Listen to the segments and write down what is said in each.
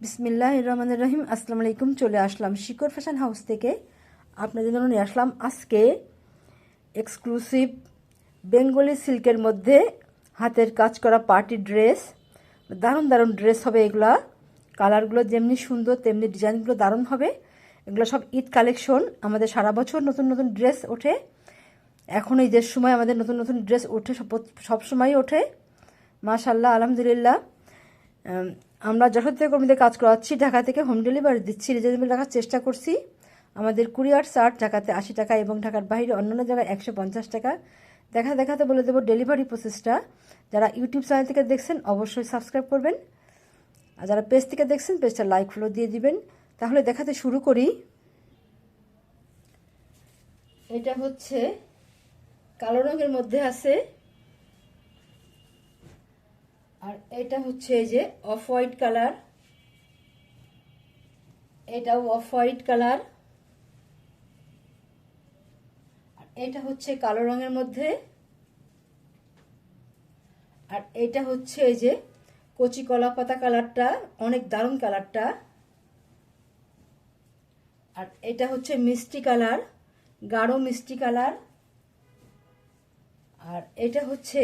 বিসমিল্লাহির রহমানির রহিম। আসসালামু আলাইকুম। চলে আসলাম শিকর ফ্যাশন হাউস থেকে। আপনাদের জন্য নিয়ে আসলাম আজকে এক্সক্লুসিভ বেঙ্গলি সিল্কের মধ্যে হাতের কাজ করা পার্টি ড্রেস। দারুণ দারুণ ড্রেস হবে এগুলা। কালারগুলো যেমনি সুন্দর তেমনি ডিজাইনগুলো দারুণ হবে। এগুলো সব ঈদ কালেকশন। আমাদের সারা বছর নতুন নতুন ড্রেস ওঠে। এখন ঈদের সময় আমাদের নতুন নতুন ড্রেস ওঠে, সব সময় ওঠে। মাশাআল্লাহ, আলহামদুলিল্লাহ। আমরা যশোর থেকে কর্মীদের কাজ করাচ্ছি, ঢাকা থেকে হোম ডেলিভারি দিচ্ছি, রিজনেবল রাখার চেষ্টা করছি। আমাদের কুরিয়ার চার্জ ঢাকাতে 80 টাকা এবং ঢাকার বাইরে অন্যান্য জায়গায় 150 টাকা। দেখাতে বলে দেবো ডেলিভারি প্রসেসটা। যারা ইউটিউব চ্যানেল থেকে দেখছেন অবশ্যই সাবস্ক্রাইব করবেন, আর যারা পেজ থেকে দেখছেন পেজটা লাইক ফলো দিয়ে দিবেন। তাহলে দেখাতে শুরু করি। এটা হচ্ছে কালো রঙের মধ্যে আছে, আর এটা হচ্ছে এই যে অফ হোয়াইট কালার, এটাও অফ হোয়াইট কালার, আর এটা হচ্ছে কালো রঙের মধ্যে, আর এটা হচ্ছে এই যে কচি কলা পাতা কালারটা, অনেক দারুণ কালারটা। আর এটা হচ্ছে মিষ্টি কালার, গাঢ় মিষ্টি কালার। আর এটা হচ্ছে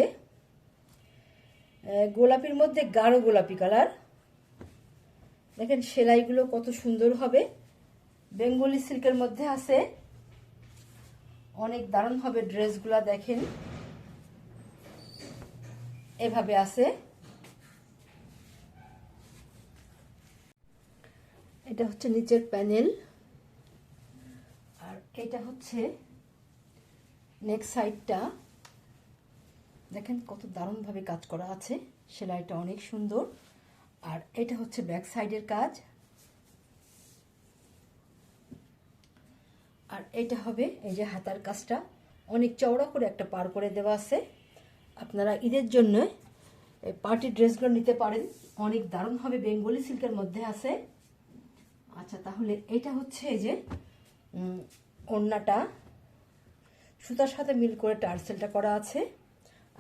গোলাপির মধ্যে গাঢ় গোলাপি কালার। দেখেন সেলাইগুলো কত সুন্দর হবে। বেঙ্গলি সিল্কের মধ্যে আছে, অনেক দারুণ হবে ড্রেসগুলা। দেখেন এভাবে আছে। এটা হচ্ছে নিচের প্যানেল, আর এটা হচ্ছে নেক সাইডটা। দেখেন কত দারুণভাবে কাজ করা আছে, সেলাইটা অনেক সুন্দর। আর এটা হচ্ছে ব্যাক সাইডের কাজ। আর এটা হবে এই যে হাতার কাজটা, অনেক চওড়া করে একটা পার করে দেওয়া আছে। আপনারা ঈদের জন্য এই পার্টি ড্রেসগুলো নিতে পারেন, অনেক দারুণ হবে, বেঙ্গলি সিল্কের মধ্যে আছে। আচ্ছা, তাহলে এটা হচ্ছে এই যে ওড়নাটা সুতার সাথে মিল করে টার্সেলটা করা আছে,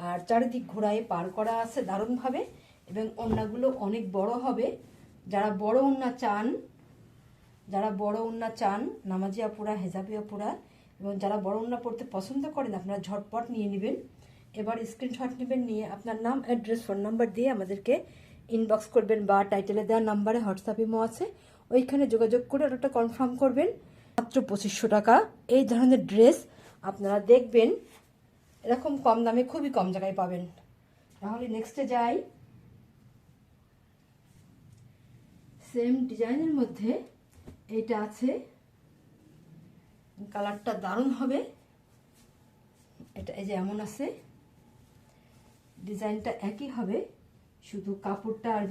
আর চারিদিক ঘোড়ায় পার করা আছে দারুণভাবে। এবং ওড়নাগুলো অনেক বড় হবে। যারা বড় ওড়না চান নামাজি আপুরা, হেজাবি আপুরা, এবং যারা বড় ওড়না পড়তে পছন্দ করেন আপনারা ঝটপট নিয়ে নেবেন। এবার স্ক্রিনশট নেবেন, নিয়ে আপনার নাম, অ্যাড্রেস, ফোন নাম্বার দিয়ে আমাদেরকে ইনবক্স করবেন, বা টাইটেলে দেওয়া নাম্বারে হোয়াটসঅ্যাপ ইমো আছে, ওইখানে যোগাযোগ করে অর্ডারটা কনফার্ম করবেন। মাত্র 2500 টাকা। এই ধরনের ড্রেস আপনারা দেখবেন এরকম কম দামে খুবই কম জায়গায় পাবেন। তাহলে নেক্সটে যাই। সেম ডিজাইনের মধ্যে এইটা আছে, কালারটা দারুণ হবে। এটা এই যে এমন আছে, ডিজাইনটা একই হবে, শুধু কাপড়টা আর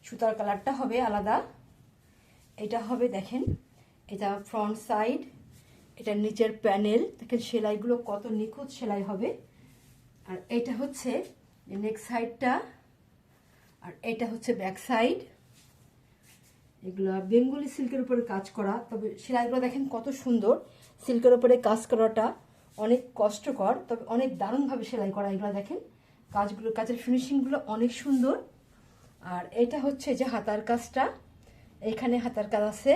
সুতার কালারটা হবে আলাদা। এটা হবে দেখেন, এটা ফ্রন্ট সাইড, এটা নিচের প্যানেল। দেখেন সেলাইগুলো কত নিখুঁত সেলাই হবে। আর এটা হচ্ছে নেক সাইডটা, আর এটা হচ্ছে ব্যাক সাইড। এগুলো বেঙ্গলি সিল্কের উপরে কাজ করা, তবে সেলাইগুলো দেখেন কত সুন্দর। সিল্কের উপরে কাজ করাটা অনেক কষ্টকর, তবে অনেক দারুণভাবে সেলাই করা। এগুলো দেখেন কাজের ফিনিশিংগুলো অনেক সুন্দর। আর এটা হচ্ছে যে হাতার কাজটা, এইখানে হাতার কাজ আছে,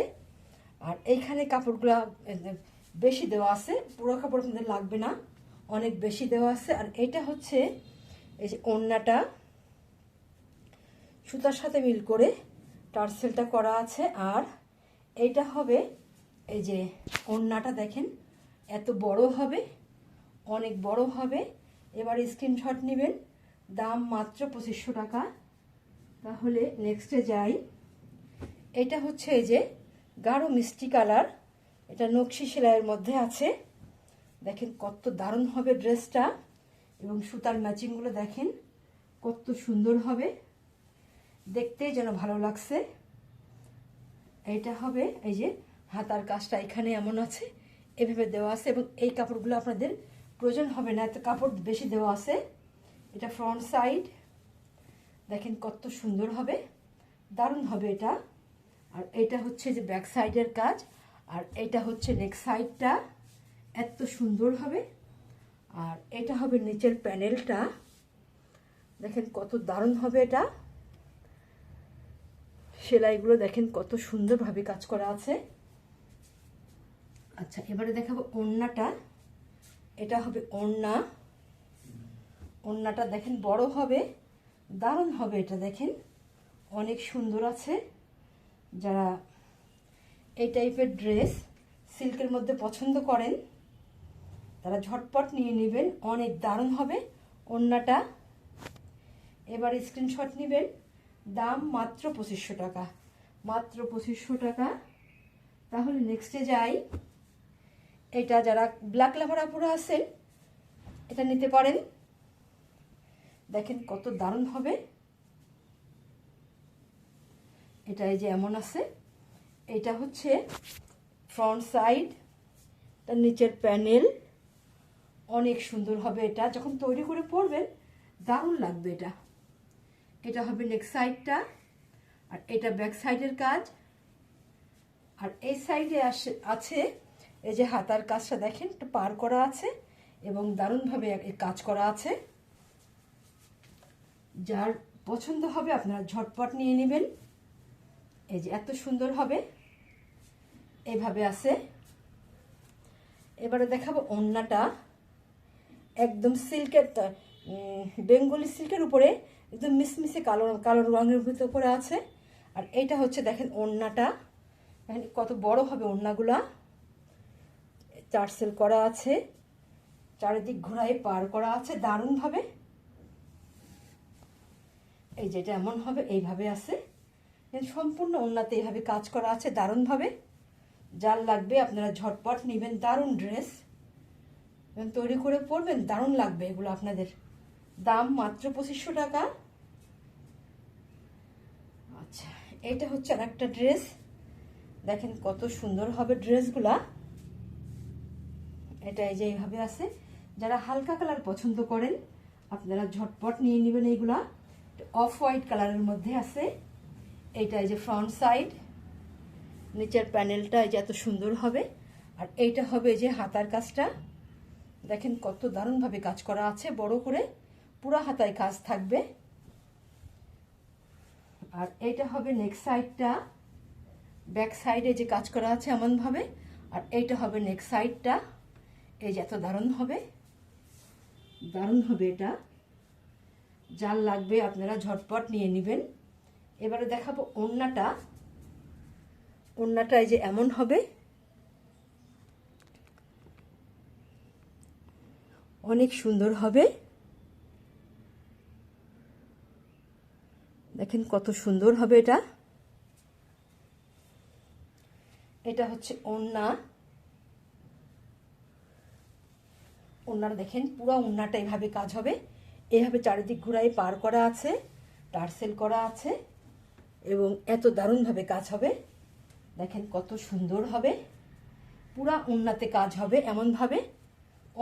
আর এইখানে কাপড়গুলো বেশি দেওয়া আছে, পুরো কাপড় আপনাদের লাগবে না, অনেক বেশি দেওয়া আছে। আর এটা হচ্ছে এই যে ওড়নাটা সুতার সাথে মিল করে টার্সেলটা করা আছে। আর এইটা হবে এই যে ওড়নাটা, দেখেন এত বড় হবে, অনেক বড় হবে। এবার স্ক্রিনশট নেবেন, দাম মাত্র 2500 টাকা। তাহলে নেক্সটে যাই। এটা হচ্ছে এই যে গাঢ় মিষ্টি কালার, এটা নকশি সেলাইয়ের মধ্যে আছে। দেখেন কত দারুণ হবে ড্রেসটা, এবং সুতার ম্যাচিংগুলো দেখেন কত সুন্দর হবে, দেখতেই যেন ভালো লাগছে। এইটা হবে এই যে হাতার কাজটা, এখানে এমন আছে, এভাবে দেওয়া আছে, এবং এই কাপড়গুলো আপনাদের প্রয়োজন হবে না, এত কাপড় বেশি দেওয়া আছে। এটা ফ্রন্ট সাইড, দেখেন কত সুন্দর হবে, দারুণ হবে এটা। আর এটা হচ্ছে যে ব্যাক সাইডের কাজ, আর এটা হচ্ছে নেক সাইডটা, এত সুন্দর হবে। আর এটা হবে নিচের প্যানেলটা, দেখেন কত দারুণ হবে এটা। সেলাইগুলো দেখেন কত সুন্দরভাবে কাজ করা আছে। আচ্ছা, এবারে দেখাবো ওড়নাটা। এটা হবে ওড়না। ওড়নাটা দেখেন বড় হবে, দারুণ হবে। এটা দেখেন অনেক সুন্দর আছে। যারা এই টাইপের ড্রেস সিল্কের মধ্যে পছন্দ করেন তারা ঝটপট নিয়ে নেবেন, অনেক দারুণ হবে ওড়নাটা। এবার স্ক্রিনশট নেবেন। দাম মাত্র 2500 টাকা, মাত্র 2500 টাকা। তাহলে নেক্সটে যাই। এটা যারা ব্ল্যাক লাভার আপুরা আছেন এটা নিতে পারেন। দেখেন কত দারুণ হবে এটা। এই যে এমন আছে, এটা হচ্ছে ফ্রন্ট সাইড, তার নিচের প্যানেল, অনেক সুন্দর হবে। এটা যখন তৈরি করে পরবেন দারুণ লাগবে এটা। এটা হবে নেক সাইডটা, আর এটা ব্যাক সাইডের কাজ। আর এই সাইডে আছে এই যে হাতার কাজটা দেখেন একটু পার করা আছে এবং দারুণভাবে কাজ করা আছে। যার পছন্দ হবে আপনারা ঝটপট নিয়ে নেবেন। এই যে এত সুন্দর হবে, এইভাবে আছে। এবারে দেখাবো ওড়নাটা। একদম সিল্কের, বেঙ্গলি সিল্কের উপরে একদম মিসমিসে কালো কালো রঙের উপরে আছে। আর এইটা হচ্ছে দেখেন ওড়নাটা, কত বড় হবে ওড়নাগুলা। টার্সেল করা আছে, চারিদিক ঘোরায় পার করা আছে দারুণভাবে। এই যেটা এমন হবে, এইভাবে আছে। সম্পূর্ণ ওড়নাতে এইভাবে কাজ করা আছে দারুণভাবে। যার লাগবে আপনারা ঝটপট নেবেন। দারুণ ড্রেস তৈরি করে পরবেন, দারুণ লাগবে এগুলো আপনাদের। দাম মাত্র 2500 টাকা। আচ্ছা, এটা হচ্ছে আর একটা ড্রেস। দেখেন কত সুন্দর হবে ড্রেসগুলা। এটা এই যে এইভাবে আছে। যারা হালকা কালার পছন্দ করেন আপনারা ঝটপট নিয়ে নেবেন। এইগুলা অফ হোয়াইট কালারের মধ্যে আছে। এইটা এই যে ফ্রন্ট সাইড, নিচের প্যানেলটা এই যে এত সুন্দর হবে। আর এইটা হবে এই যে হাতার কাজটা, দেখেন কত দারুণভাবে কাজ করা আছে, বড় করে পুরো হাতায় কাজ থাকবে। আর এইটা হবে নেক সাইডটা, ব্যাক সাইডে যে কাজ করা আছে এমনভাবে। আর এইটা হবে নেক সাইডটা, এই যে এত দারুণ হবে, দারুণ হবে এটা। যার লাগবে আপনারা ঝটপট নিয়ে নেবেন। এবারে দেখাবো ওড়নাটা। ওড়নাটা এই যে এমন হবে, অনেক সুন্দর হবে। দেখেন কত সুন্দর হবে এটা। এটা হচ্ছে ওড়না। ওড়নাটা দেখেন পুরো ওড়নাটা এইভাবে কাজ হবে। এইভাবে চারিদিক ঘুরাই পার করা আছে, টার্সেল করা আছে এবং এত দারুণভাবে কাজ হবে। দেখেন কত সুন্দর হবে, পুরা ওড়নাতে কাজ হবে এমনভাবে।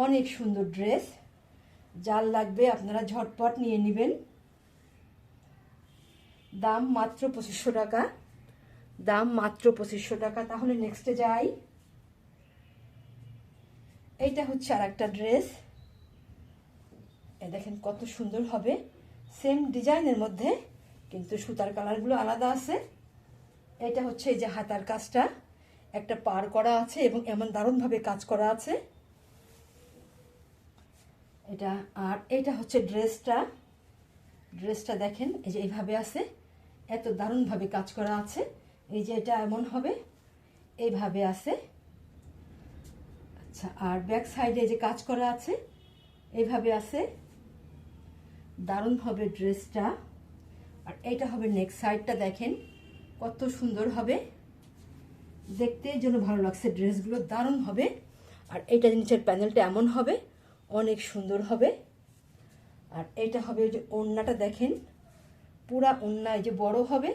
অনেক সুন্দর ড্রেস। যার লাগবে আপনারা ঝটপট নিয়ে নেবেন। দাম মাত্র 2500 টাকা, দাম মাত্র 2500 টাকা। তাহলে নেক্সটে যাই। এইটা হচ্ছে আর একটা ড্রেস। দেখেন কত সুন্দর হবে, সেম ডিজাইনের মধ্যে কিন্তু সুতার কালারগুলো আলাদা আছে। এটা হচ্ছে এই যে হাতার কাজটা একটা পার করা আছে এবং এমন দারুণভাবে কাজ করা আছে এটা। আর এটা হচ্ছে ড্রেসটা। ড্রেসটা দেখেন এই যে এইভাবে আছে, এত দারুণভাবে কাজ করা আছে। এই যে এটা এমন হবে, এইভাবে আছে। আচ্ছা, আর ব্যাক সাইডে যে কাজ করা আছে এইভাবে আছে, দারুণ হবে ড্রেসটা। আর এইটা হবে নেক সাইডটা, দেখেন কত সুন্দর হবে, দেখতেই যেন ভালো লাগছে। ড্রেসগুলো দারুণ হবে। আর এইটা নিচের প্যানেলটা এমন হবে, অনেক সুন্দর হবে। আর এইটা হবে যে ওড়নাটা, দেখেন পুরা ওড়না এই যে বড় হবে।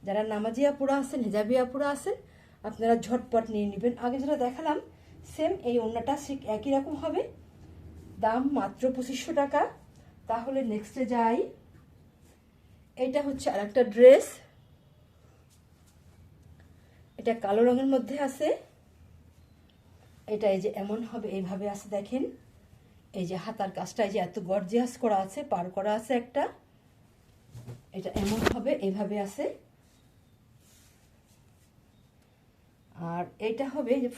যারা নামাজি আপুরা আছেন, হিজাবি আপুরা আছেন, আপনারা ঝটপট নিয়ে নেবেন। আগে যেটা দেখালাম সেম এই ওড়নাটা ঠিক একই রকম হবে। দাম মাত্র 2500 টাকা। তাহলে নেক্সটে যাই। এটা হচ্ছে আর একটা ড্রেস। এটা কালো রঙের মধ্যে আছে। এটা এই যে এমন হবে, এইভাবে আছে। দেখেন এই যে হাতার কাজটা এই যে এত গর্জিয়াস করা আছে, পার করা আছে একটা। এটা এমন হবে, এইভাবে আছে। আর এইটা হবে যে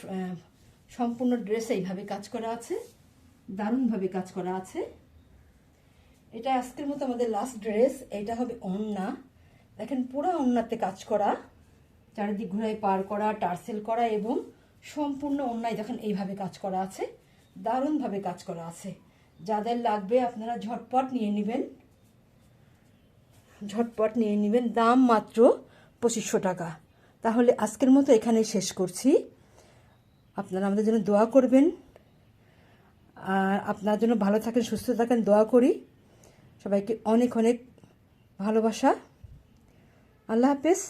সম্পূর্ণ ড্রেস এইভাবে কাজ করা আছে, দারুণভাবে কাজ করা আছে। এটা আজকের মতো আমাদের লাস্ট ড্রেস। এটা হবে ওড়না, দেখেন পুরো ওড়নাতে কাজ করা, চারিদিক ঘুরাই পার করা, টার্সেল করা এবং সম্পূর্ণ ওড়নায় দেখেন এইভাবে কাজ করা আছে, দারুণভাবে কাজ করা আছে। যাদের লাগবে আপনারা ঝটপট নিয়ে নেবেন, ঝটপট নিয়ে নেবেন। দাম মাত্র 2500 টাকা। তাহলে আজকের মতো এখানেই শেষ করছি। আপনারা আমাদের জন্য দোয়া করবেন, আর আপনার জন্য ভালো থাকেন, সুস্থ থাকেন, দোয়া করি। সবাইকে অনেক অনেক ভালোবাসা। আল্লাহ হাফেজ।